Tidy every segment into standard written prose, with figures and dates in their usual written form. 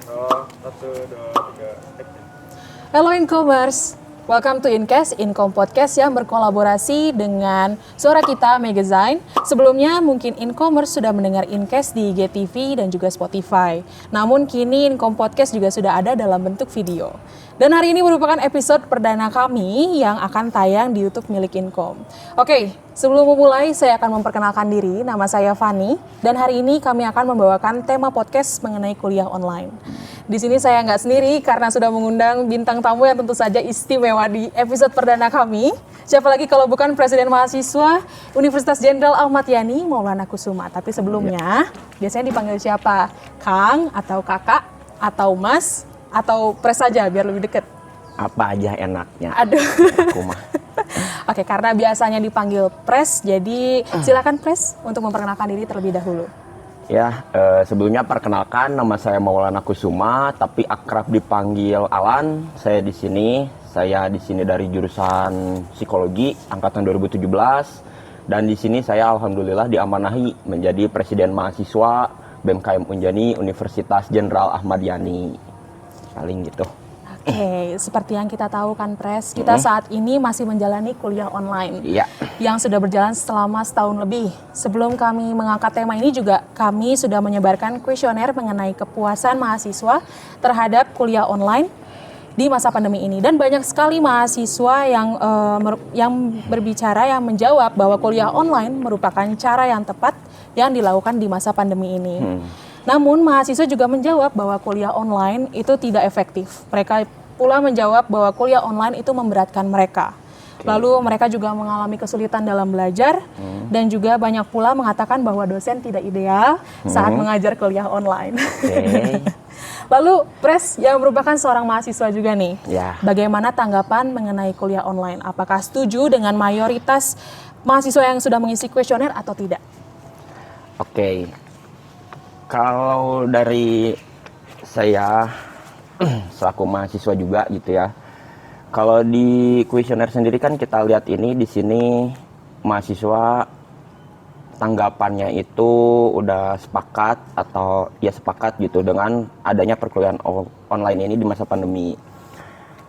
Oh, satu, dua, tiga, action. Hello Incomers, welcome to Incast, Income Podcast yang berkolaborasi dengan Suara Kita Magazine. Sebelumnya mungkin Incomers sudah mendengar Incast di IGTV dan juga Spotify. Namun kini Income Podcast juga sudah ada dalam bentuk video. Dan hari ini merupakan episode perdana kami yang akan tayang di YouTube milik Income. Oke, sebelum memulai saya akan memperkenalkan diri, nama saya Fani. Dan hari ini kami akan membawakan tema podcast mengenai kuliah online. Di sini saya nggak sendiri karena sudah mengundang bintang tamu yang tentu saja istimewa di episode perdana kami. Siapa lagi kalau bukan Presiden Mahasiswa Universitas Jenderal Ahmad Yani Maulana Kusuma. Tapi sebelumnya biasanya dipanggil siapa? Kang atau kakak atau mas atau pres saja biar lebih deket? Apa aja enaknya. Aduh. Aku mah. Oke, karena biasanya dipanggil pres, jadi silakan pres untuk memperkenalkan diri terlebih dahulu. Ya, sebelumnya perkenalkan nama saya Maulana Kusuma, tapi akrab dipanggil Alan. Saya di sini dari jurusan psikologi angkatan 2017 dan di sini saya alhamdulillah diamanahi menjadi presiden mahasiswa BMKM Unjani Universitas Jenderal Ahmad Yani. Paling gitu. Oke, seperti yang kita tahu kan Pres, kita saat ini masih menjalani kuliah online Iya. yang sudah berjalan selama setahun lebih. Sebelum kami mengangkat tema ini juga kami sudah menyebarkan kuesioner mengenai kepuasan mahasiswa terhadap kuliah online di masa pandemi ini. Dan banyak sekali mahasiswa yang berbicara, yang menjawab bahwa kuliah online merupakan cara yang tepat yang dilakukan di masa pandemi ini. Namun mahasiswa juga menjawab bahwa kuliah online itu tidak efektif. Mereka pula menjawab bahwa kuliah online itu memberatkan mereka. Lalu mereka juga mengalami kesulitan dalam belajar dan juga banyak pula mengatakan bahwa dosen tidak ideal saat mengajar kuliah online. Lalu Pres yang merupakan seorang mahasiswa juga nih, bagaimana tanggapan mengenai kuliah online? Apakah setuju dengan mayoritas mahasiswa yang sudah mengisi kuesioner atau tidak? Oke. Kalau dari saya selaku mahasiswa juga gitu ya. Kalau di kuesioner sendiri kan kita lihat ini di sini mahasiswa tanggapannya itu udah sepakat atau ya sepakat gitu dengan adanya perkuliahan online ini di masa pandemi.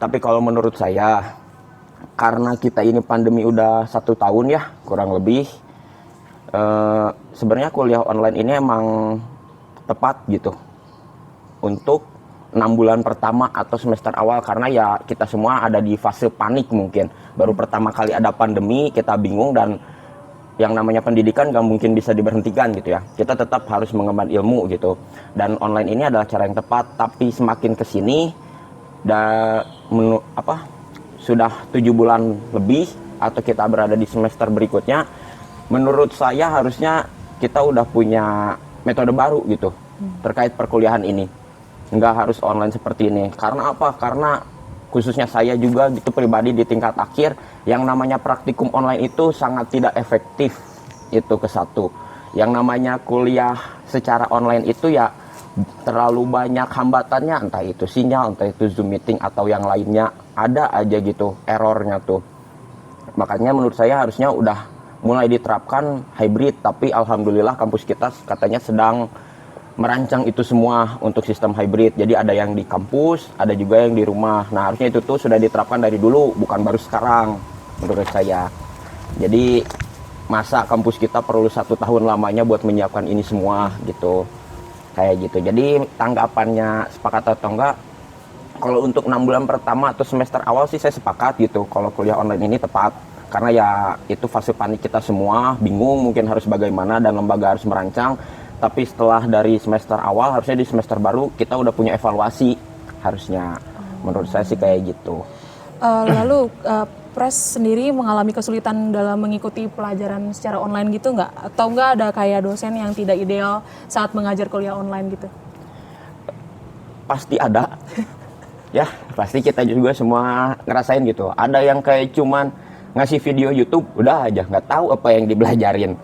Tapi kalau menurut saya karena kita ini pandemi udah 1 tahun ya kurang lebih, sebenarnya kuliah online ini emang tepat gitu untuk 6 bulan pertama atau semester awal karena ya kita semua ada di fase panik mungkin baru pertama kali ada pandemi, kita bingung dan yang namanya pendidikan gak mungkin bisa diberhentikan gitu ya, kita tetap harus mengemban ilmu gitu dan online ini adalah cara yang tepat. Tapi semakin kesini sudah 7 bulan lebih atau kita berada di semester berikutnya, menurut saya harusnya kita udah punya metode baru gitu terkait perkuliahan ini. Nggak harus online seperti ini. Karena apa? Karena khususnya saya juga gitu pribadi di tingkat akhir, yang namanya praktikum online itu sangat tidak efektif. Itu ke satu. Yang namanya kuliah secara online itu ya terlalu banyak hambatannya, entah itu sinyal, entah itu Zoom meeting atau yang lainnya. Ada aja gitu errornya tuh. Makanya menurut saya harusnya udah mulai diterapkan hybrid, tapi alhamdulillah kampus kita katanya sedang merancang itu semua untuk sistem hybrid. Jadi ada yang di kampus, ada juga yang di rumah. Nah harusnya itu tuh sudah diterapkan dari dulu, bukan baru sekarang menurut saya. Jadi masa kampus kita perlu 1 tahun lamanya buat menyiapkan ini semua gitu. Kayak gitu. Jadi tanggapannya sepakat atau enggak, kalau untuk 6 bulan pertama atau semester awal sih saya sepakat gitu kalau kuliah online ini tepat. Karena ya itu fase panik kita semua, bingung mungkin harus bagaimana dan lembaga harus merancang. Tapi setelah dari semester awal, harusnya di semester baru kita udah punya evaluasi harusnya. Menurut saya sih kayak gitu. Lalu Pres sendiri mengalami kesulitan dalam mengikuti pelajaran secara online gitu nggak? Atau nggak ada kayak dosen yang tidak ideal saat mengajar kuliah online gitu? Pasti ada. Ya, pasti kita juga semua ngerasain gitu. Ada yang kayak cuman ngasih video YouTube, udah aja nggak tahu apa yang dibelajarin.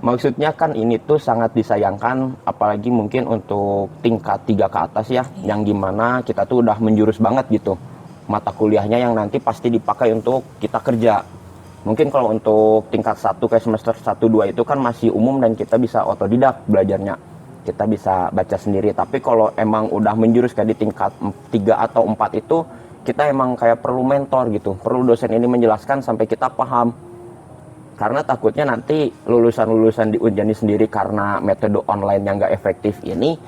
Maksudnya kan ini tuh sangat disayangkan, apalagi mungkin untuk tingkat 3 ke atas ya, yang gimana kita tuh udah menjurus banget gitu mata kuliahnya yang nanti pasti dipakai untuk kita kerja. Mungkin kalau untuk tingkat 1 kayak semester 1, 2 itu kan masih umum dan kita bisa otodidak belajarnya. kita bisa baca sendiri. Tapi kalau emang udah menjurus kayak di tingkat 3 atau 4 itu, kita emang kayak perlu mentor gitu, perlu dosen ini menjelaskan sampai kita paham. Karena takutnya nanti lulusan-lulusan di Unjani sendiri karena metode online yang nggak efektif ini,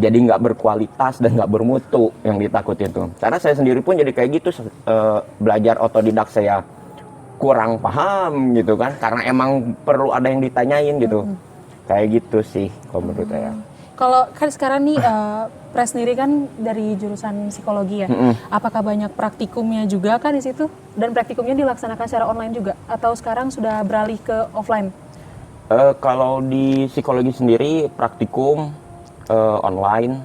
jadi nggak berkualitas dan nggak bermutu yang ditakutin tuh. Karena saya sendiri pun jadi kayak gitu, belajar otodidak saya kurang paham gitu kan, karena emang perlu ada yang ditanyain gitu. Kayak gitu sih kalau menurut saya. Kalau kan sekarang nih Pres sendiri kan dari jurusan psikologi ya. Apakah banyak praktikumnya juga kan di situ? Dan praktikumnya dilaksanakan secara online juga atau sekarang sudah beralih ke offline? Kalau di psikologi sendiri praktikum online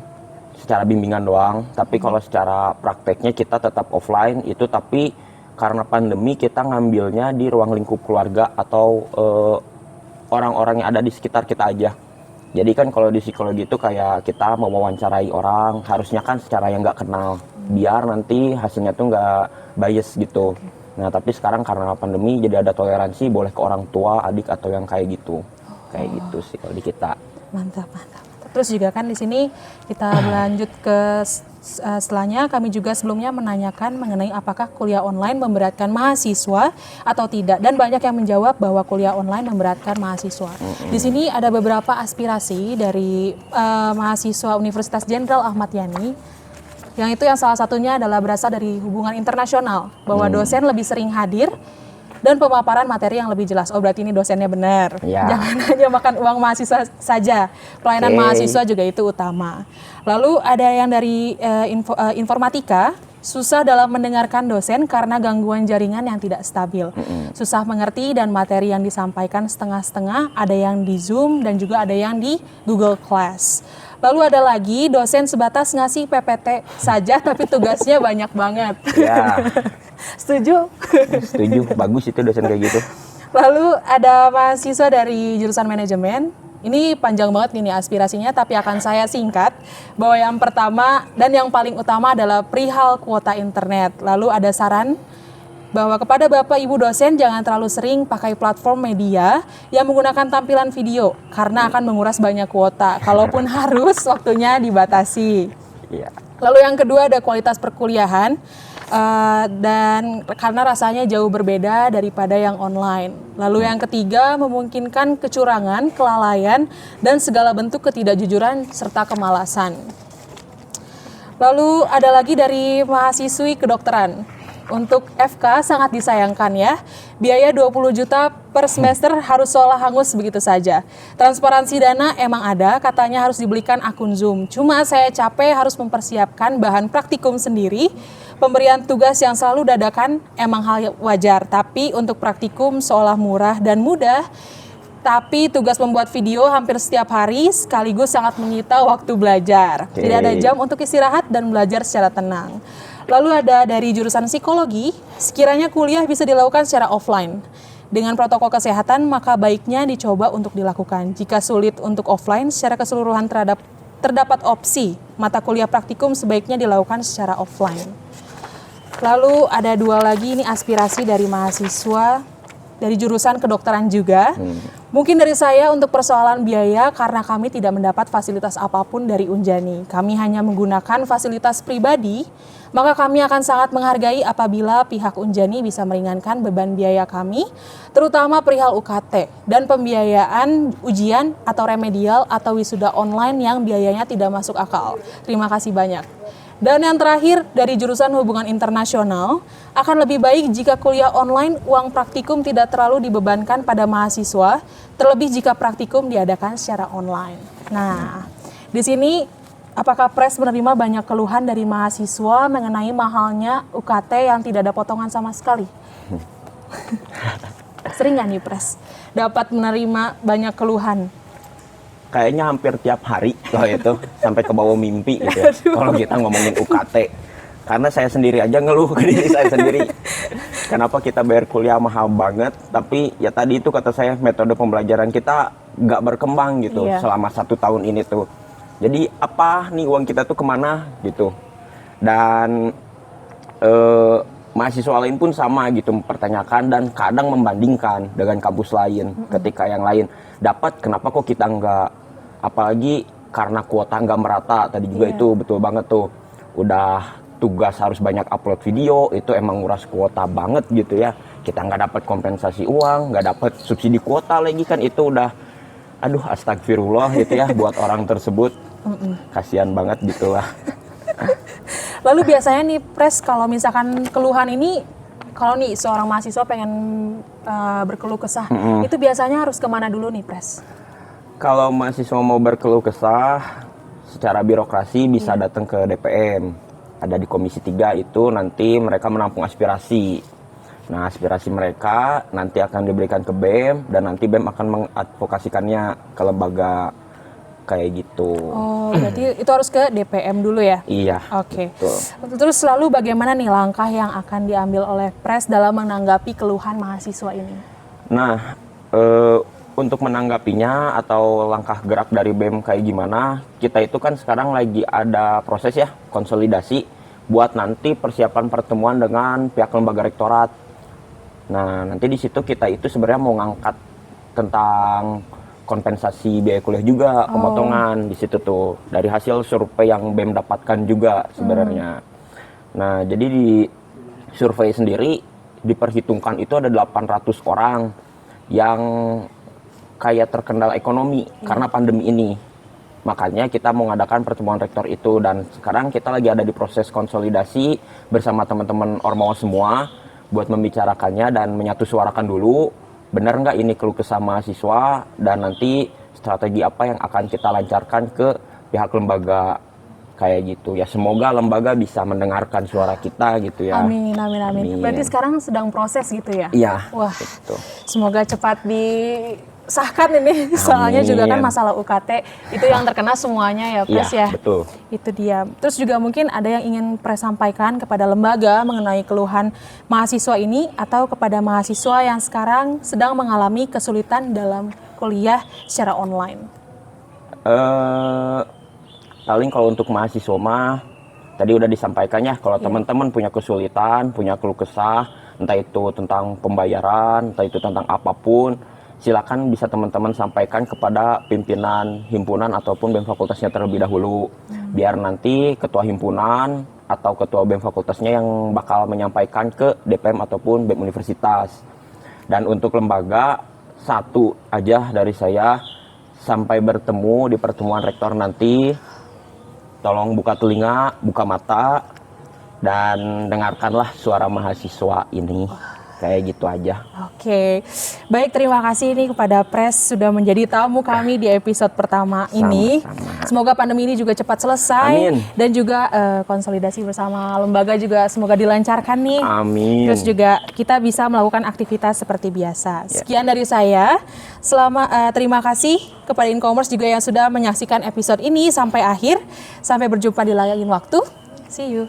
secara bimbingan doang. Tapi kalau secara prakteknya kita tetap offline itu, tapi karena pandemi kita ngambilnya di ruang lingkup keluarga atau orang-orang yang ada di sekitar kita aja. Jadi kan kalau di psikologi itu kayak kita mewawancarai orang, harusnya kan secara yang nggak kenal, biar nanti hasilnya tuh nggak bias gitu. Nah tapi sekarang karena pandemi jadi ada toleransi, boleh ke orang tua, adik atau yang kayak gitu. Kayak gitu sih kalau di kita. Mantap. Terus juga kan di sini kita berlanjut ke setelahnya, kami juga sebelumnya menanyakan mengenai apakah kuliah online memberatkan mahasiswa atau tidak, dan banyak yang menjawab bahwa kuliah online memberatkan mahasiswa. Di sini ada beberapa aspirasi dari mahasiswa Universitas Jenderal Ahmad Yani, yang itu yang salah satunya adalah berasal dari hubungan internasional, bahwa dosen lebih sering hadir dan pemaparan materi yang lebih jelas. Oh berarti ini dosennya benar. Ya. Jangan hanya makan uang mahasiswa saja. Pelayanan mahasiswa juga itu utama. Lalu ada yang dari informatika, susah dalam mendengarkan dosen karena gangguan jaringan yang tidak stabil. Susah mengerti dan materi yang disampaikan setengah-setengah, ada yang di Zoom dan juga ada yang di Google Class. Lalu ada lagi dosen sebatas ngasih PPT saja tapi tugasnya banyak banget. Ya. Setuju? Setuju, bagus itu dosen kayak gitu. Lalu ada mahasiswa dari jurusan manajemen. Ini panjang banget nih aspirasinya, tapi akan saya singkat. Bahwa yang pertama dan yang paling utama adalah perihal kuota internet. Lalu ada saran bahwa kepada Bapak Ibu dosen jangan terlalu sering pakai platform media yang menggunakan tampilan video karena akan menguras banyak kuota. Kalaupun harus, waktunya dibatasi. Iya. Lalu yang kedua ada kualitas perkuliahan. Dan karena rasanya jauh berbeda daripada yang online. Lalu yang ketiga memungkinkan kecurangan, kelalaian, dan segala bentuk ketidakjujuran serta kemalasan. Lalu ada lagi dari mahasiswi kedokteran. Untuk FK sangat disayangkan ya, biaya 20 juta per semester harus seolah hangus begitu saja. Transparansi dana emang ada, katanya harus dibelikan akun Zoom. Cuma saya capek harus mempersiapkan bahan praktikum sendiri. Pemberian tugas yang selalu dadakan emang hal wajar, tapi untuk praktikum seolah murah dan mudah. Tapi tugas membuat video hampir setiap hari sekaligus sangat menyita waktu belajar. Tidak ada jam untuk istirahat dan belajar secara tenang. Lalu ada dari jurusan psikologi, sekiranya kuliah bisa dilakukan secara offline. Dengan protokol kesehatan, maka baiknya dicoba untuk dilakukan. Jika sulit untuk offline, secara keseluruhan terdapat opsi mata kuliah praktikum sebaiknya dilakukan secara offline. Lalu ada dua lagi, ini aspirasi dari mahasiswa dari jurusan kedokteran juga. Mungkin dari saya untuk persoalan biaya karena kami tidak mendapat fasilitas apapun dari Unjani. Kami hanya menggunakan fasilitas pribadi, maka kami akan sangat menghargai apabila pihak Unjani bisa meringankan beban biaya kami, terutama perihal UKT dan pembiayaan ujian atau remedial atau wisuda online yang biayanya tidak masuk akal. Terima kasih banyak. Dan yang terakhir, dari jurusan hubungan internasional, akan lebih baik jika kuliah online, uang praktikum tidak terlalu dibebankan pada mahasiswa, terlebih jika praktikum diadakan secara online. Nah, di sini apakah Pres menerima banyak keluhan dari mahasiswa mengenai mahalnya UKT yang tidak ada potongan sama sekali? Sering nggak nih Pres dapat menerima banyak keluhan? Kayaknya hampir tiap hari kalau itu sampai ke bawah mimpi gitu ya. Kalau kita ngomongin UKT, karena saya sendiri aja ngeluh ke diri saya sendiri. Kenapa kita bayar kuliah mahal banget, tapi ya tadi itu kata saya metode pembelajaran kita nggak berkembang gitu selama 1 tahun ini tuh. Jadi apa nih uang kita tuh kemana gitu? Dan mahasiswa lain pun sama gitu mempertanyakan dan kadang membandingkan dengan kampus lain ketika yang lain dapat, kenapa kok kita enggak? Apalagi karena kuota nggak merata tadi juga itu betul banget tuh. Udah tugas harus banyak upload video, itu emang nguras kuota banget gitu ya. Kita nggak dapat kompensasi uang, nggak dapat subsidi kuota lagi kan, itu udah aduh astagfirullah gitu ya buat orang tersebut. Kasihan banget gitu lah. Lalu biasanya nih Pres, kalau misalkan keluhan ini, kalau nih seorang mahasiswa pengen berkeluh kesah, itu biasanya harus kemana dulu nih Pres? Kalau mahasiswa mau berkeluh kesah secara birokrasi bisa datang ke DPM. Ada di Komisi 3 itu nanti mereka menampung aspirasi. Nah, aspirasi mereka nanti akan diberikan ke BEM dan nanti BEM akan mengadvokasikannya ke lembaga kayak gitu. Oh, berarti itu harus ke DPM dulu ya? Iya. Oke. Betul. Terus lalu bagaimana nih langkah yang akan diambil oleh Pres dalam menanggapi keluhan mahasiswa ini? Nah, untuk menanggapinya atau langkah gerak dari BEM kayak gimana, kita itu kan sekarang lagi ada proses ya, konsolidasi buat nanti persiapan pertemuan dengan pihak lembaga rektorat. Nah, nanti di situ kita itu sebenarnya mau ngangkat tentang kompensasi biaya kuliah juga, pemotongan di situ tuh. Dari hasil survei yang BEM dapatkan juga sebenarnya. Nah, jadi di survei sendiri diperhitungkan itu ada 800 orang yang kayak terkendala ekonomi karena pandemi ini. Makanya kita mau mengadakan pertemuan rektor itu, dan sekarang kita lagi ada di proses konsolidasi bersama teman-teman Ormawa semua buat membicarakannya dan menyatu suarakan dulu benar nggak ini keluh kesah mahasiswa, dan nanti strategi apa yang akan kita lancarkan ke pihak lembaga kayak gitu ya. Semoga lembaga bisa mendengarkan suara kita gitu ya. Amin, amin, amin. Berarti sekarang sedang proses gitu ya? Iya. Wah, gitu. semoga cepat disahkan ini. Soalnya juga kan masalah UKT itu yang terkena semuanya ya Pres ya. Betul. Itu dia. Terus juga mungkin ada yang ingin Pres sampaikan kepada lembaga mengenai keluhan mahasiswa ini, atau kepada mahasiswa yang sekarang sedang mengalami kesulitan dalam kuliah secara online. Paling kalau untuk mahasiswa mah tadi udah disampaikan ya, kalau teman-teman punya kesulitan, punya keluh kesah, entah itu tentang pembayaran, entah itu tentang apapun, silakan bisa teman-teman sampaikan kepada pimpinan himpunan ataupun BEM fakultasnya terlebih dahulu. Biar nanti ketua himpunan atau ketua BEM fakultasnya yang bakal menyampaikan ke DPM ataupun BEM universitas. Dan untuk lembaga, satu aja dari saya, sampai bertemu di pertemuan rektor nanti, tolong buka telinga, buka mata, dan dengarkanlah suara mahasiswa ini. Kayak gitu aja. Oke, baik, terima kasih ini kepada Pres sudah menjadi tamu kami di episode pertama ini. Semoga pandemi ini juga cepat selesai. Amin. Dan juga konsolidasi bersama lembaga juga semoga dilancarkan nih. Amin. Terus juga kita bisa melakukan aktivitas seperti biasa. Sekian dari saya. Terima kasih kepada Incommerce juga yang sudah menyaksikan episode ini sampai akhir. Sampai berjumpa di lain waktu. See you.